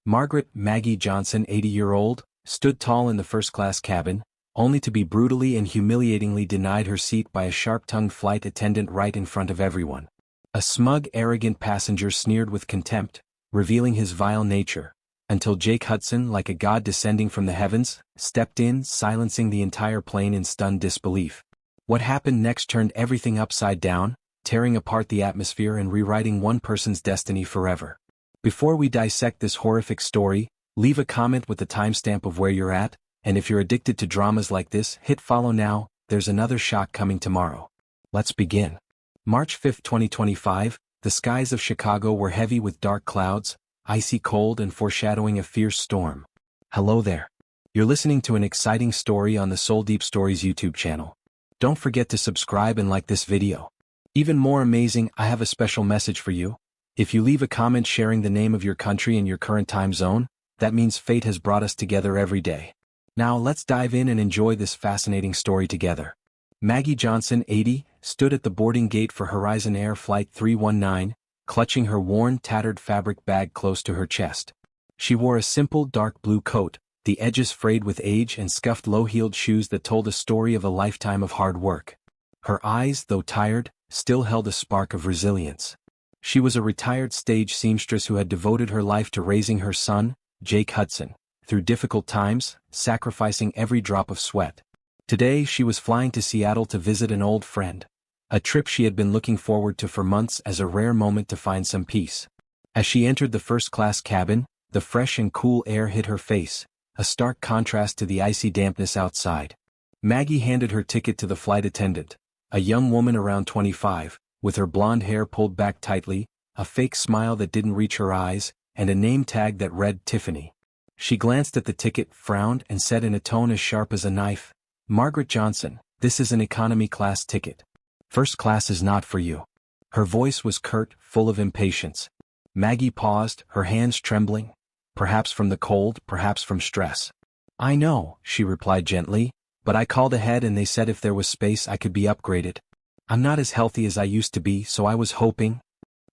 Margaret Maggie Johnson, 80-year-old, stood tall in the first-class cabin, only to be brutally and humiliatingly denied her seat by a sharp-tongued flight attendant right in front of everyone. A smug, arrogant passenger sneered with contempt, revealing his vile nature, until Jake Hudson, like a god descending from the heavens, stepped in, silencing the entire plane in stunned disbelief. What happened next turned everything upside down, tearing apart the atmosphere and rewriting one person's destiny forever. Before we dissect this horrific story, leave a comment with the timestamp of where you're at, and if you're addicted to dramas like this, hit follow now. There's another shock coming tomorrow. Let's begin. March 5, 2025, the skies of Chicago were heavy with dark clouds, icy cold and foreshadowing a fierce storm. Hello there. You're listening to an exciting story on the Soul Deep Stories YouTube channel. Don't forget to subscribe and like this video. Even more amazing, I have a special message for you. If you leave a comment sharing the name of your country and your current time zone, that means fate has brought us together every day. Now let's dive in and enjoy this fascinating story together. Maggie Johnson, 80, stood at the boarding gate for Horizon Air Flight 319, clutching her worn, tattered fabric bag close to her chest. She wore a simple dark blue coat, the edges frayed with age, and scuffed low-heeled shoes that told a story of a lifetime of hard work. Her eyes, though tired, still held a spark of resilience. She was a retired stage seamstress who had devoted her life to raising her son, Jake Hudson, through difficult times, sacrificing every drop of sweat. Today she was flying to Seattle to visit an old friend, a trip she had been looking forward to for months as a rare moment to find some peace. As she entered the first-class cabin, the fresh and cool air hit her face, a stark contrast to the icy dampness outside. Maggie handed her ticket to the flight attendant, a young woman around 25, with her blonde hair pulled back tightly, a fake smile that didn't reach her eyes, and a name tag that read Tiffany. She glanced at the ticket, frowned, and said in a tone as sharp as a knife, "Margaret Johnson, this is an economy-class ticket. First class is not for you." Her voice was curt, full of impatience. Maggie paused, her hands trembling, perhaps from the cold, perhaps from stress. "I know," she replied gently, "but I called ahead and they said if there was space I could be upgraded. I'm not as healthy as I used to be, so I was hoping."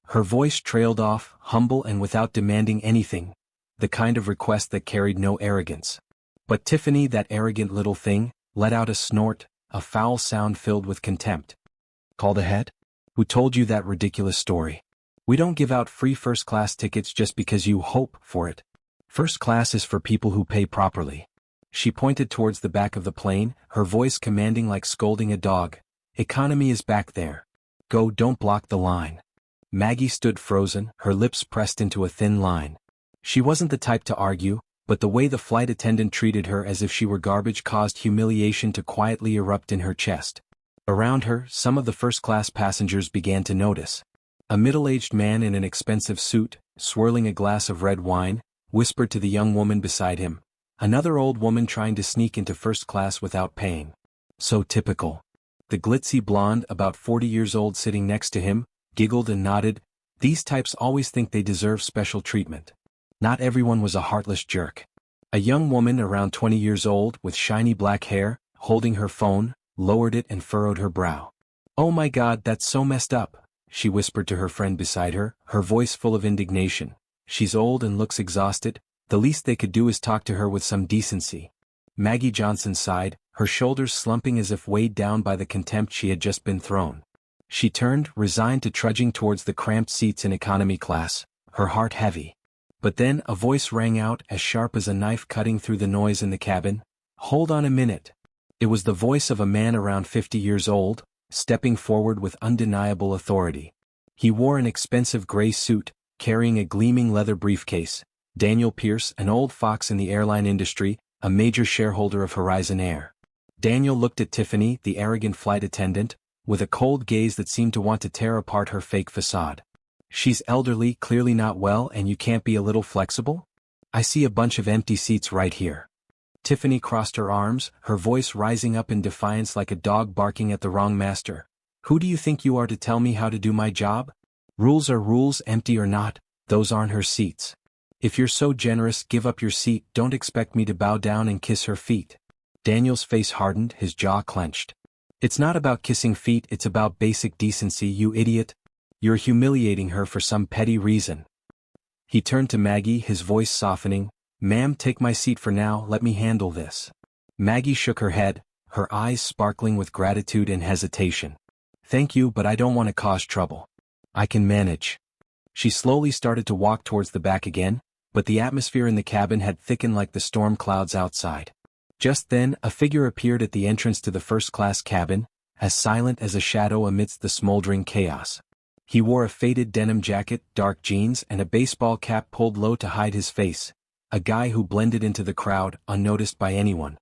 Her voice trailed off, humble and without demanding anything, the kind of request that carried no arrogance. But Tiffany, that arrogant little thing, let out a snort, a foul sound filled with contempt. "Called ahead? Who told you that ridiculous story? We don't give out free first-class tickets just because you hope for it. First class is for people who pay properly." She pointed towards the back of the plane, her voice commanding like scolding a dog. "Economy is back there. Go, don't block the line." Maggie stood frozen, her lips pressed into a thin line. She wasn't the type to argue, but the way the flight attendant treated her as if she were garbage caused humiliation to quietly erupt in her chest. Around her, some of the first-class passengers began to notice. A middle-aged man in an expensive suit, swirling a glass of red wine, whispered to the young woman beside him, another old woman trying to sneak into first class without paying. So typical. The glitzy blonde, about 40 years old sitting next to him, giggled and nodded. These types always think they deserve special treatment. Not everyone was a heartless jerk. A young woman around 20 years old, with shiny black hair, holding her phone, lowered it and furrowed her brow. "Oh my God, that's so messed up," she whispered to her friend beside her, her voice full of indignation. "She's old and looks exhausted. The least they could do is talk to her with some decency." Maggie Johnson sighed, her shoulders slumping as if weighed down by the contempt she had just been thrown. She turned, resigned to trudging towards the cramped seats in economy class, her heart heavy. But then a voice rang out, as sharp as a knife cutting through the noise in the cabin. "Hold on a minute." It was the voice of a man around 50 years old, stepping forward with undeniable authority. He wore an expensive gray suit, carrying a gleaming leather briefcase. Daniel Pierce, an old fox in the airline industry, a major shareholder of Horizon Air. Daniel looked at Tiffany, the arrogant flight attendant, with a cold gaze that seemed to want to tear apart her fake facade. "She's elderly, clearly not well, and you can't be a little flexible? I see a bunch of empty seats right here." Tiffany crossed her arms, her voice rising up in defiance like a dog barking at the wrong master. "Who do you think you are to tell me how to do my job? Rules are rules, empty or not, those aren't her seats. If you're so generous, give up your seat, don't expect me to bow down and kiss her feet." Daniel's face hardened, his jaw clenched. "It's not about kissing feet, it's about basic decency, you idiot. You're humiliating her for some petty reason." He turned to Maggie, his voice softening. "Ma'am, take my seat for now, let me handle this." Maggie shook her head, her eyes sparkling with gratitude and hesitation. "Thank you, but I don't want to cause trouble. I can manage." She slowly started to walk towards the back again, but the atmosphere in the cabin had thickened like the storm clouds outside. Just then, a figure appeared at the entrance to the first-class cabin, as silent as a shadow amidst the smoldering chaos. He wore a faded denim jacket, dark jeans, and a baseball cap pulled low to hide his face, a guy who blended into the crowd, unnoticed by anyone.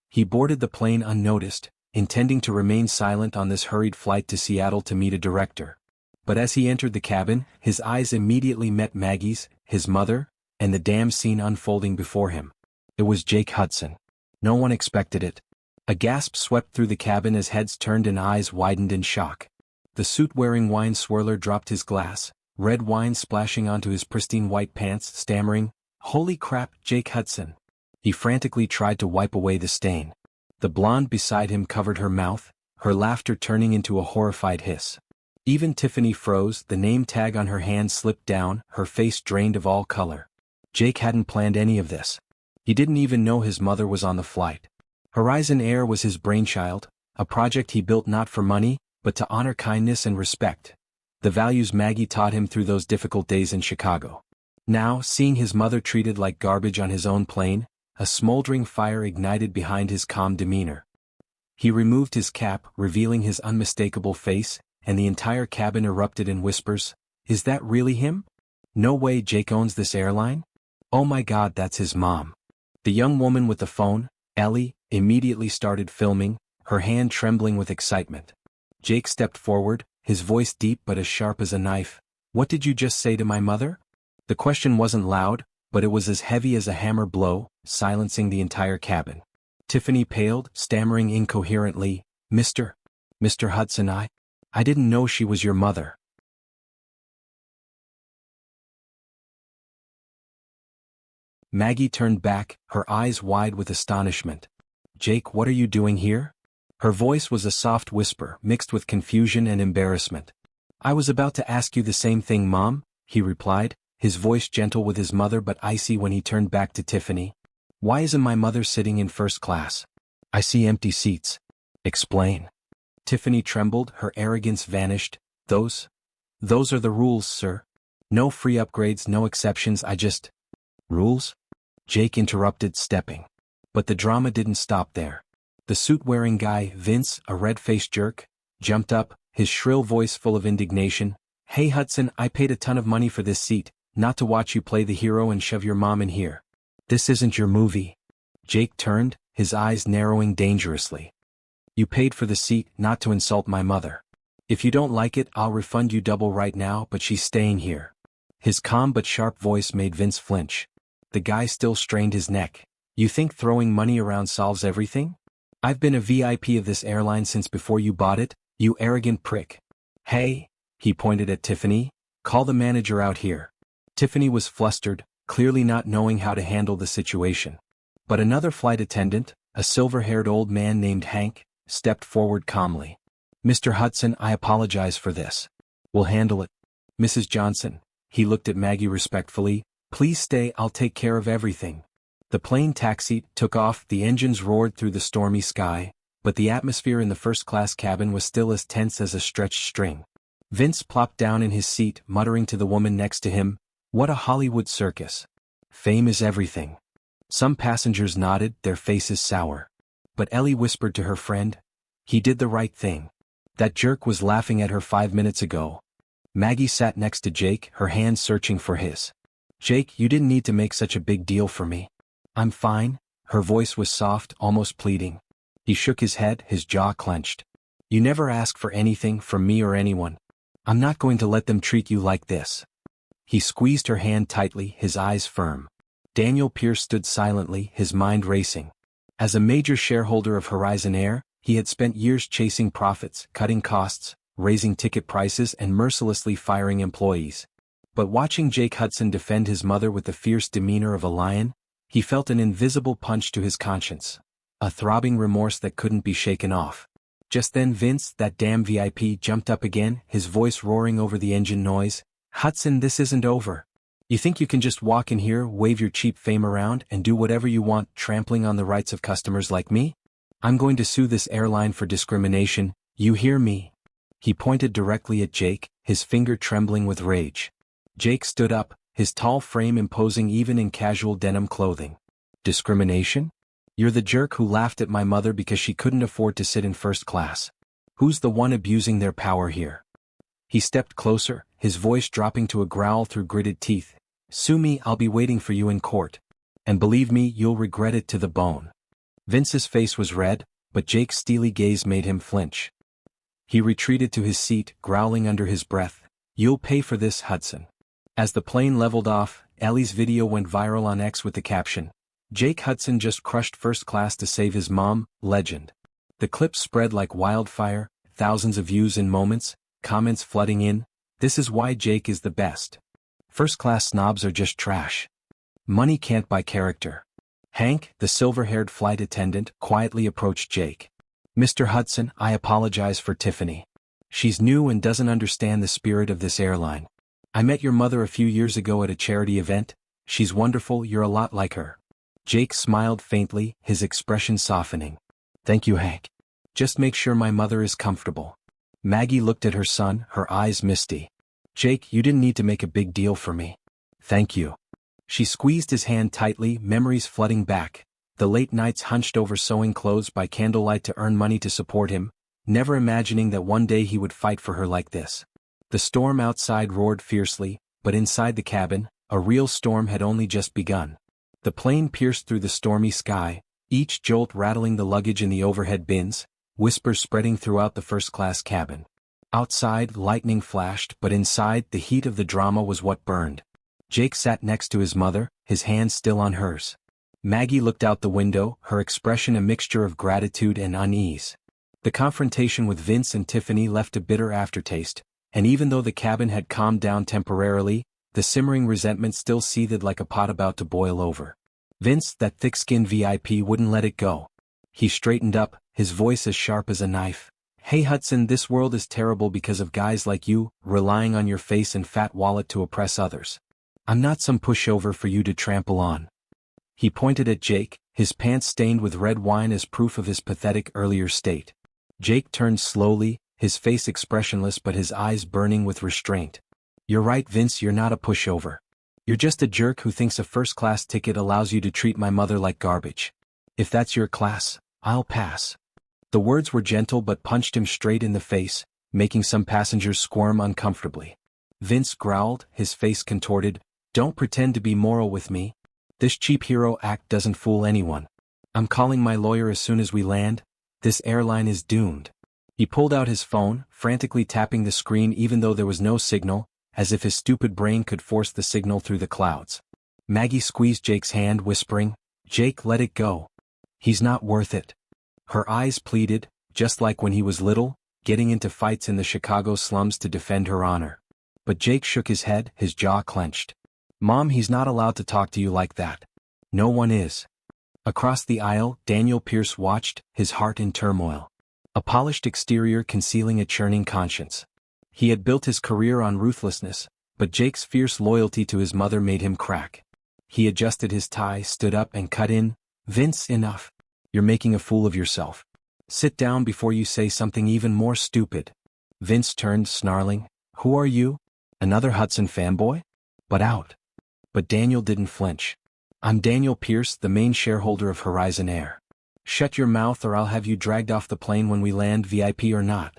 He boarded the plane unnoticed, intending to remain silent on this hurried flight to Seattle to meet a director. But as he entered the cabin, his eyes immediately met Maggie's, his mother, and the damn scene unfolding before him. It was Jake Hudson. No one expected it. A gasp swept through the cabin as heads turned and eyes widened in shock. The suit-wearing wine swirler dropped his glass, red wine splashing onto his pristine white pants, stammering, "Holy crap, Jake Hudson." He frantically tried to wipe away the stain. The blonde beside him covered her mouth, her laughter turning into a horrified hiss. Even Tiffany froze, the name tag on her hand slipped down, her face drained of all color. Jake hadn't planned any of this. He didn't even know his mother was on the flight. Horizon Air was his brainchild, a project he built not for money, but to honor kindness and respect, the values Maggie taught him through those difficult days in Chicago. Now, seeing his mother treated like garbage on his own plane, a smoldering fire ignited behind his calm demeanor. He removed his cap, revealing his unmistakable face, and the entire cabin erupted in whispers. "Is that really him? No way, Jake owns this airline? Oh my God, that's his mom." The young woman with the phone, Ellie, immediately started filming, her hand trembling with excitement. Jake stepped forward, his voice deep but as sharp as a knife. "What did you just say to my mother?" The question wasn't loud, but it was as heavy as a hammer blow, silencing the entire cabin. Tiffany paled, stammering incoherently, Mr. Hudson, I didn't know she was your mother." Maggie turned back, her eyes wide with astonishment. "Jake, what are you doing here?" Her voice was a soft whisper, mixed with confusion and embarrassment. "I was about to ask you the same thing, Mom," he replied, his voice gentle with his mother but icy when he turned back to Tiffany. "Why isn't my mother sitting in first class? I see empty seats. Explain." Tiffany trembled, her arrogance vanished. Those are the rules, sir. No free upgrades, no exceptions, Rules?" Jake interrupted, stepping. But the drama didn't stop there. The suit-wearing guy, Vince, a red-faced jerk, jumped up, his shrill voice full of indignation. "Hey Hudson, I paid a ton of money for this seat, not to watch you play the hero and shove your mom in here. This isn't your movie." Jake turned, his eyes narrowing dangerously. "You paid for the seat, not to insult my mother. If you don't like it, I'll refund you double right now, but she's staying here." His calm but sharp voice made Vince flinch. The guy still strained his neck. "You think throwing money around solves everything? I've been a VIP of this airline since before you bought it, you arrogant prick. Hey," he pointed at Tiffany, "call the manager out here." Tiffany was flustered, clearly not knowing how to handle the situation. But another flight attendant, a silver-haired old man named Hank, stepped forward calmly. "Mr. Hudson, I apologize for this. We'll handle it. Mrs. Johnson," he looked at Maggie respectfully, "please stay, I'll take care of everything." The plane taxied, took off, the engines roared through the stormy sky, but the atmosphere in the first-class cabin was still as tense as a stretched string. Vince plopped down in his seat, muttering to the woman next to him, "What a Hollywood circus. Fame is everything." Some passengers nodded, their faces sour. But Ellie whispered to her friend, "He did the right thing. That jerk was laughing at her 5 minutes ago." Maggie sat next to Jake, her hand searching for his. "Jake, you didn't need to make such a big deal for me. I'm fine." Her voice was soft, almost pleading. He shook his head, his jaw clenched. "You never asked for anything from me or anyone. I'm not going to let them treat you like this." He squeezed her hand tightly, his eyes firm. Daniel Pierce stood silently, his mind racing. As a major shareholder of Horizon Air, he had spent years chasing profits, cutting costs, raising ticket prices and mercilessly firing employees. But watching Jake Hudson defend his mother with the fierce demeanor of a lion, he felt an invisible punch to his conscience, a throbbing remorse that couldn't be shaken off. Just then Vince, that damn VIP, jumped up again, his voice roaring over the engine noise. "Hudson, this isn't over. You think you can just walk in here, wave your cheap fame around, and do whatever you want, trampling on the rights of customers like me? I'm going to sue this airline for discrimination, you hear me? He pointed directly at Jake, his finger trembling with rage. Jake stood up, his tall frame imposing even in casual denim clothing. Discrimination? You're the jerk who laughed at my mother because she couldn't afford to sit in first class. Who's the one abusing their power here? He stepped closer, his voice dropping to a growl through gritted teeth. Sue me, I'll be waiting for you in court. And believe me, you'll regret it to the bone. Vince's face was red, but Jake's steely gaze made him flinch. He retreated to his seat, growling under his breath. You'll pay for this, Hudson. As the plane leveled off, Ellie's video went viral on X with the caption, Jake Hudson just crushed first class to save his mom, legend. The clip spread like wildfire, thousands of views in moments, comments flooding in, this is why Jake is the best. First-class snobs are just trash. Money can't buy character. Hank, the silver-haired flight attendant, quietly approached Jake. Mr. Hudson, I apologize for Tiffany. She's new and doesn't understand the spirit of this airline. I met your mother a few years ago at a charity event. She's wonderful, you're a lot like her. Jake smiled faintly, his expression softening. Thank you, Hank. Just make sure my mother is comfortable. Maggie looked at her son, her eyes misty. Jake, you didn't need to make a big deal for me. Thank you. She squeezed his hand tightly, memories flooding back. The late nights hunched over sewing clothes by candlelight to earn money to support him, never imagining that one day he would fight for her like this. The storm outside roared fiercely, but inside the cabin, a real storm had only just begun. The plane pierced through the stormy sky, each jolt rattling the luggage in the overhead bins, whispers spreading throughout the first-class cabin. Outside, lightning flashed, but inside, the heat of the drama was what burned. Jake sat next to his mother, his hand still on hers. Maggie looked out the window, her expression a mixture of gratitude and unease. The confrontation with Vince and Tiffany left a bitter aftertaste, and even though the cabin had calmed down temporarily, the simmering resentment still seethed like a pot about to boil over. Vince, that thick-skinned VIP, wouldn't let it go. He straightened up, his voice as sharp as a knife. Hey Hudson, this world is terrible because of guys like you, relying on your face and fat wallet to oppress others. I'm not some pushover for you to trample on. He pointed at Jake, his pants stained with red wine as proof of his pathetic earlier state. Jake turned slowly, his face expressionless but his eyes burning with restraint. You're right, Vince, you're not a pushover. You're just a jerk who thinks a first-class ticket allows you to treat my mother like garbage. If that's your class, I'll pass. The words were gentle but punched him straight in the face, making some passengers squirm uncomfortably. Vince growled, his face contorted, Don't pretend to be moral with me. This cheap hero act doesn't fool anyone. I'm calling my lawyer as soon as we land. This airline is doomed. He pulled out his phone, frantically tapping the screen even though there was no signal, as if his stupid brain could force the signal through the clouds. Maggie squeezed Jake's hand, whispering, Jake, let it go. He's not worth it. Her eyes pleaded, just like when he was little, getting into fights in the Chicago slums to defend her honor. But Jake shook his head, his jaw clenched. Mom, he's not allowed to talk to you like that. No one is. Across the aisle, Daniel Pierce watched, his heart in turmoil. A polished exterior concealing a churning conscience. He had built his career on ruthlessness, but Jake's fierce loyalty to his mother made him crack. He adjusted his tie, stood up and cut in, Vince, enough. You're making a fool of yourself. Sit down before you say something even more stupid. Vince turned, snarling, Who are you? Another Hudson fanboy? But out. But Daniel didn't flinch. I'm Daniel Pierce, the main shareholder of Horizon Air. Shut your mouth or I'll have you dragged off the plane when we land, VIP or not.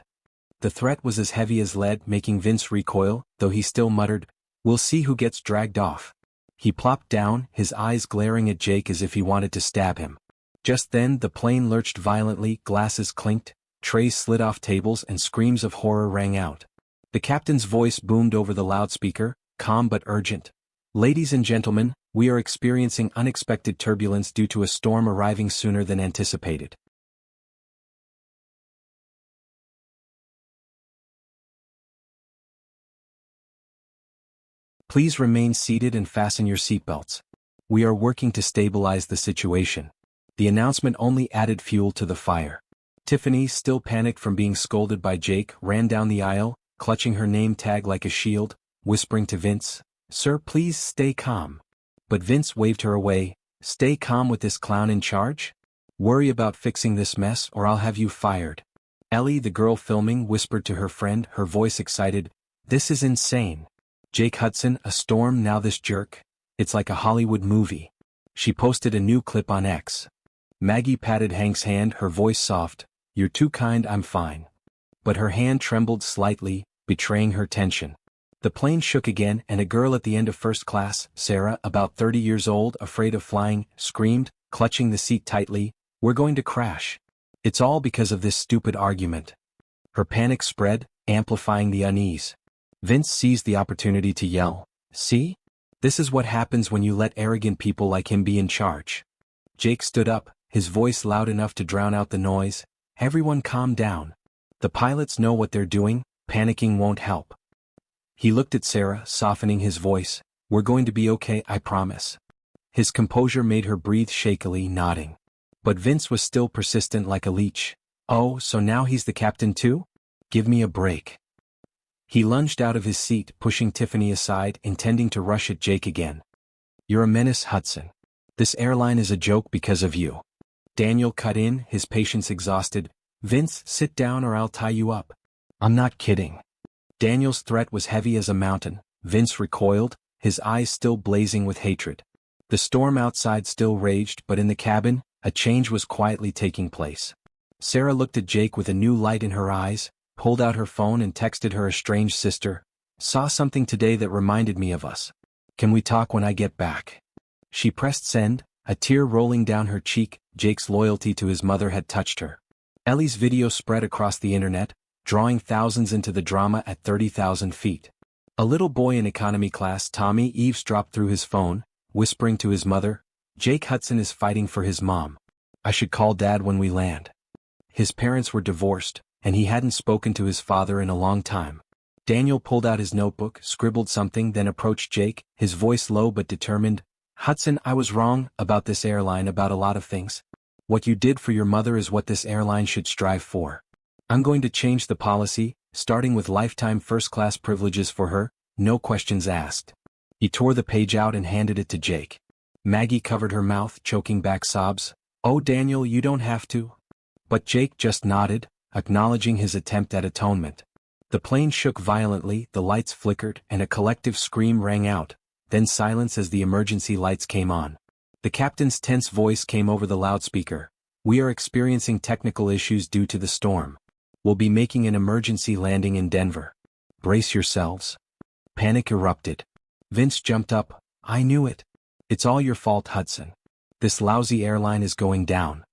The threat was as heavy as lead, making Vince recoil, though he still muttered, We'll see who gets dragged off. He plopped down, his eyes glaring at Jake as if he wanted to stab him. Just then the plane lurched violently, glasses clinked, trays slid off tables and screams of horror rang out. The captain's voice boomed over the loudspeaker, calm but urgent. Ladies and gentlemen, we are experiencing unexpected turbulence due to a storm arriving sooner than anticipated. Please remain seated and fasten your seatbelts. We are working to stabilize the situation. The announcement only added fuel to the fire. Tiffany, still panicked from being scolded by Jake, ran down the aisle, clutching her name tag like a shield, whispering to Vince, "Sir, please stay calm." But Vince waved her away. "Stay calm with this clown in charge? Worry about fixing this mess or I'll have you fired." Ellie, the girl filming, whispered to her friend, her voice excited, "This is insane. Jake Hudson, a storm, now this jerk. It's like a Hollywood movie." She posted a new clip on X. Maggie patted Hank's hand, her voice soft, "You're too kind, I'm fine." But her hand trembled slightly, betraying her tension. The plane shook again and a girl at the end of first class, Sarah, about 30 years old, afraid of flying, screamed, clutching the seat tightly, "We're going to crash. It's all because of this stupid argument." Her panic spread, amplifying the unease. Vince seized the opportunity to yell, "See? This is what happens when you let arrogant people like him be in charge." Jake stood up, his voice loud enough to drown out the noise. "Everyone calm down. The pilots know what they're doing, panicking won't help." He looked at Sarah, softening his voice, "We're going to be okay, I promise." His composure made her breathe shakily, nodding. But Vince was still persistent like a leech. "Oh, so now he's the captain too? Give me a break." He lunged out of his seat, pushing Tiffany aside, intending to rush at Jake again. "You're a menace, Hudson. This airline is a joke because of you." Daniel cut in, his patience exhausted. "Vince, sit down or I'll tie you up." "I'm not kidding." Daniel's threat was heavy as a mountain. Vince recoiled, his eyes still blazing with hatred. The storm outside still raged, but in the cabin, a change was quietly taking place. Sarah looked at Jake with a new light in her eyes, pulled out her phone and texted her estranged sister, "Saw something today that reminded me of us. Can we talk when I get back?" She pressed send, a tear rolling down her cheek. Jake's loyalty to his mother had touched her. Ellie's video spread across the internet, drawing thousands into the drama at 30,000 feet. A little boy in economy class, Tommy, eavesdropped through his phone, whispering to his mother, "Jake Hudson is fighting for his mom. I should call Dad when we land." His parents were divorced, and he hadn't spoken to his father in a long time. Daniel pulled out his notebook, scribbled something, then approached Jake, his voice low but determined. "Hudson, I was wrong about this airline, about a lot of things. What you did for your mother is what this airline should strive for. I'm going to change the policy, starting with lifetime first-class privileges for her, no questions asked." He tore the page out and handed it to Jake. Maggie covered her mouth, choking back sobs. "Oh, Daniel, you don't have to." But Jake just nodded, acknowledging his attempt at atonement. The plane shook violently, the lights flickered, and a collective scream rang out, then silence as the emergency lights came on. The captain's tense voice came over the loudspeaker. "We are experiencing technical issues due to the storm. We'll be making an emergency landing in Denver. Brace yourselves." Panic erupted. Vince jumped up. "I knew it. It's all your fault, Hudson. This lousy airline is going down."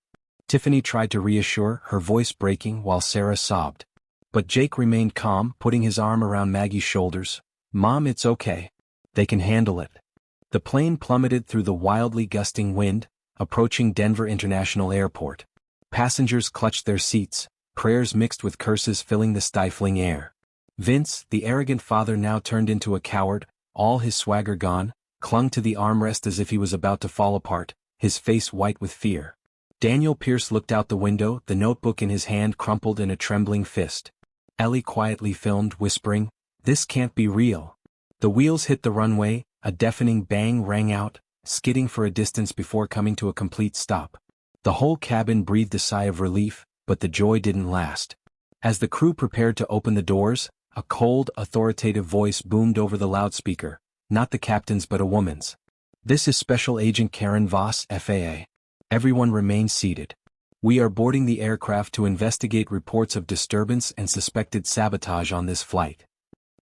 Tiffany tried to reassure, her voice breaking while Sarah sobbed. But Jake remained calm, putting his arm around Maggie's shoulders. "Mom, it's okay. They can handle it." The plane plummeted through the wildly gusting wind, approaching Denver International Airport. Passengers clutched their seats, prayers mixed with curses filling the stifling air. Vince, the arrogant father now turned into a coward, all his swagger gone, clung to the armrest as if he was about to fall apart, his face white with fear. Daniel Pierce looked out the window, the notebook in his hand crumpled in a trembling fist. Ellie quietly filmed, whispering, "This can't be real." The wheels hit the runway, a deafening bang rang out, skidding for a distance before coming to a complete stop. The whole cabin breathed a sigh of relief, but the joy didn't last. As the crew prepared to open the doors, a cold, authoritative voice boomed over the loudspeaker, not the captain's but a woman's. "This is Special Agent Karen Voss, FAA. Everyone remain seated. We are boarding the aircraft to investigate reports of disturbance and suspected sabotage on this flight."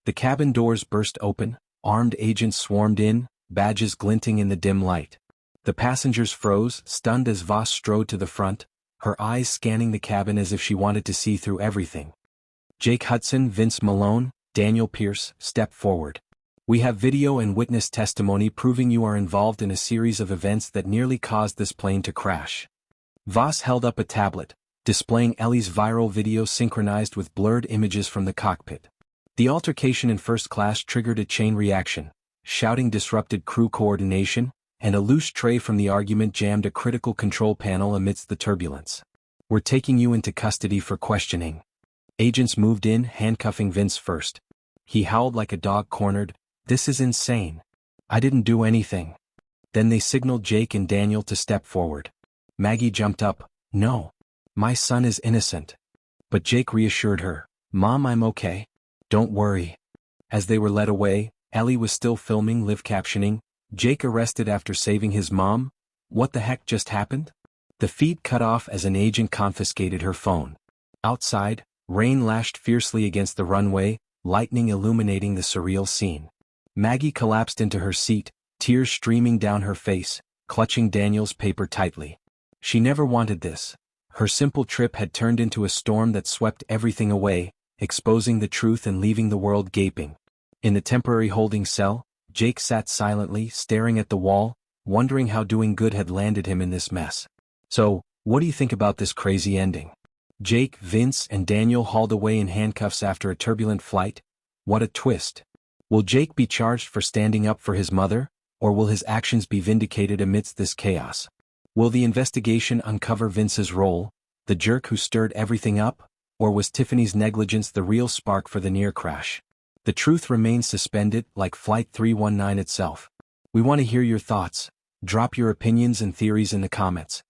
The cabin doors burst open, armed agents swarmed in, badges glinting in the dim light. The passengers froze, stunned as Voss strode to the front, her eyes scanning the cabin as if she wanted to see through everything. Jake Hudson, Vince Malone, Daniel Pierce, step forward. We have video and witness testimony proving you are involved in a series of events that nearly caused this plane to crash. Voss held up a tablet, displaying Ellie's viral video synchronized with blurred images from the cockpit. The altercation in first class triggered a chain reaction. Shouting disrupted crew coordination, and a loose tray from the argument jammed a critical control panel amidst the turbulence. "We're taking you into custody for questioning." Agents moved in, handcuffing Vince first. He howled like a dog cornered, "This is insane. I didn't do anything. Then they signaled Jake and Daniel to step forward. Maggie jumped up. No. My son is innocent. But Jake reassured her. Mom, I'm okay. Don't worry. As they were led away, Ellie was still filming, live captioning. Jake arrested after saving his mom? What the heck just happened? The feed cut off as an agent confiscated her phone. Outside, rain lashed fiercely against the runway, lightning illuminating the surreal scene. Maggie collapsed into her seat, tears streaming down her face, clutching Daniel's paper tightly. She never wanted this. Her simple trip had turned into a storm that swept everything away, exposing the truth and leaving the world gaping. In the temporary holding cell, Jake sat silently, staring at the wall, wondering how doing good had landed him in this mess. So, what do you think about this crazy ending? Jake, Vince, and Daniel hauled away in handcuffs after a turbulent flight? What a twist. Will Jake be charged for standing up for his mother, or will his actions be vindicated amidst this chaos? Will the investigation uncover Vince's role, the jerk who stirred everything up, or was Tiffany's negligence the real spark for the near crash? The truth remains suspended, like Flight 319 itself. We want to hear your thoughts. Drop your opinions and theories in the comments.